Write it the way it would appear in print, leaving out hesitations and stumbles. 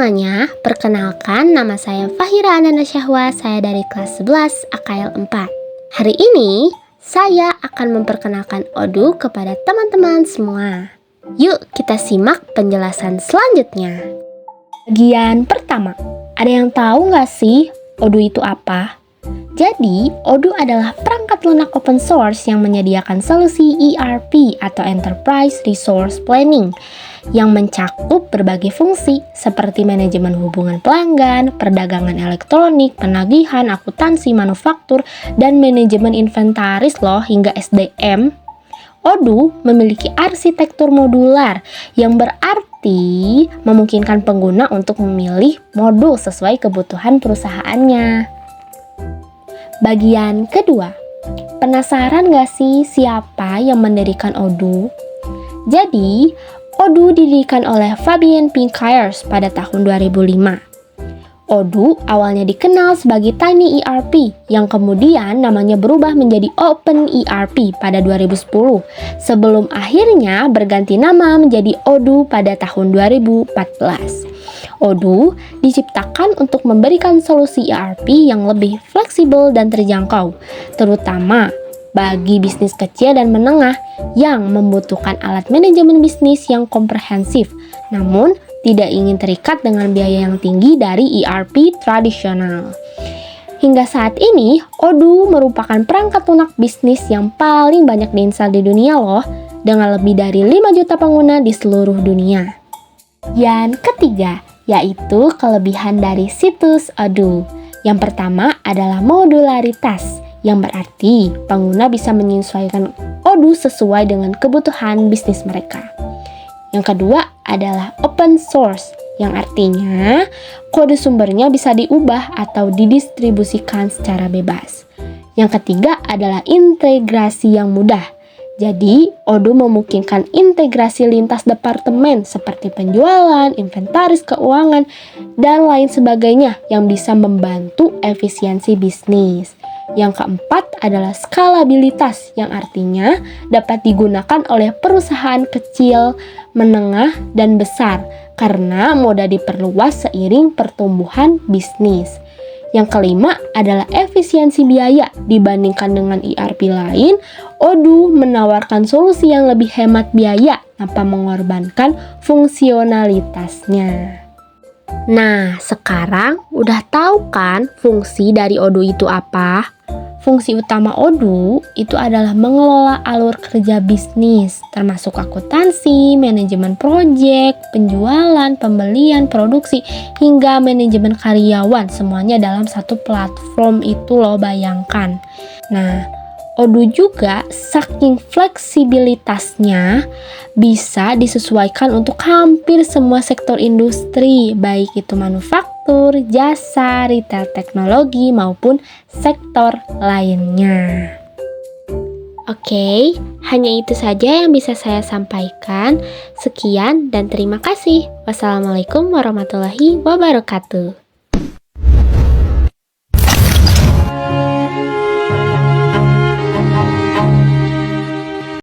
semuanya, perkenalkan nama saya Fahira Ananda Syahwa, saya dari kelas 11 AKL 4. Hari ini, saya akan memperkenalkan Odoo kepada teman-teman semua. Yuk kita simak penjelasan selanjutnya. Bagian pertama, ada yang tahu nggak sih Odoo itu apa? Jadi, Odoo adalah perangkat lunak open source yang menyediakan solusi ERP atau Enterprise Resource Planning yang mencakup berbagai fungsi seperti manajemen hubungan pelanggan, perdagangan elektronik, penagihan, akuntansi, manufaktur, dan manajemen inventaris hingga SDM. Odoo memiliki arsitektur modular yang berarti memungkinkan pengguna untuk memilih modul sesuai kebutuhan perusahaannya. Bagian kedua, penasaran gak sih siapa yang mendirikan Odoo? Jadi, Odoo didirikan oleh Fabien Pinckaers pada tahun 2005. Odoo awalnya dikenal sebagai Tiny ERP yang kemudian namanya berubah menjadi Open ERP pada 2010 sebelum akhirnya berganti nama menjadi Odoo pada tahun 2014. Odoo diciptakan untuk memberikan solusi ERP yang lebih fleksibel dan terjangkau, terutama bagi bisnis kecil dan menengah yang membutuhkan alat manajemen bisnis yang komprehensif, namun tidak ingin terikat dengan biaya yang tinggi dari ERP tradisional. Hingga saat ini, Odoo merupakan perangkat lunak bisnis yang paling banyak diinstal di dunia dengan lebih dari 5 juta pengguna di seluruh dunia. Yang ketiga, yaitu kelebihan dari situs Odoo. Yang pertama adalah modularitas, yang berarti pengguna bisa menyesuaikan Odoo sesuai dengan kebutuhan bisnis mereka. Yang kedua adalah open source, yang artinya kode sumbernya bisa diubah atau didistribusikan secara bebas. Yang ketiga adalah integrasi yang mudah. Jadi, Odoo memungkinkan integrasi lintas departemen seperti penjualan, inventaris, keuangan, dan lain sebagainya yang bisa membantu efisiensi bisnis. Yang keempat adalah skalabilitas, yang artinya dapat digunakan oleh perusahaan kecil, menengah, dan besar karena mudah diperluas seiring pertumbuhan bisnis. Yang kelima adalah efisiensi biaya. Dibandingkan dengan ERP lain, Odoo menawarkan solusi yang lebih hemat biaya tanpa mengorbankan fungsionalitasnya. Nah, sekarang udah tahu kan fungsi dari Odoo itu apa? Fungsi utama Odoo itu adalah mengelola alur kerja bisnis, termasuk akuntansi, manajemen proyek, penjualan, pembelian, produksi, hingga manajemen karyawan. Semuanya dalam satu platform itu bayangkan. Nah, Odoo juga saking fleksibilitasnya bisa disesuaikan untuk hampir semua sektor industri, baik itu manufaktur, jasa, retail teknologi, maupun sektor lainnya. Oke, hanya itu saja yang bisa saya sampaikan. Sekian dan terima kasih. Wassalamualaikum warahmatullahi wabarakatuh.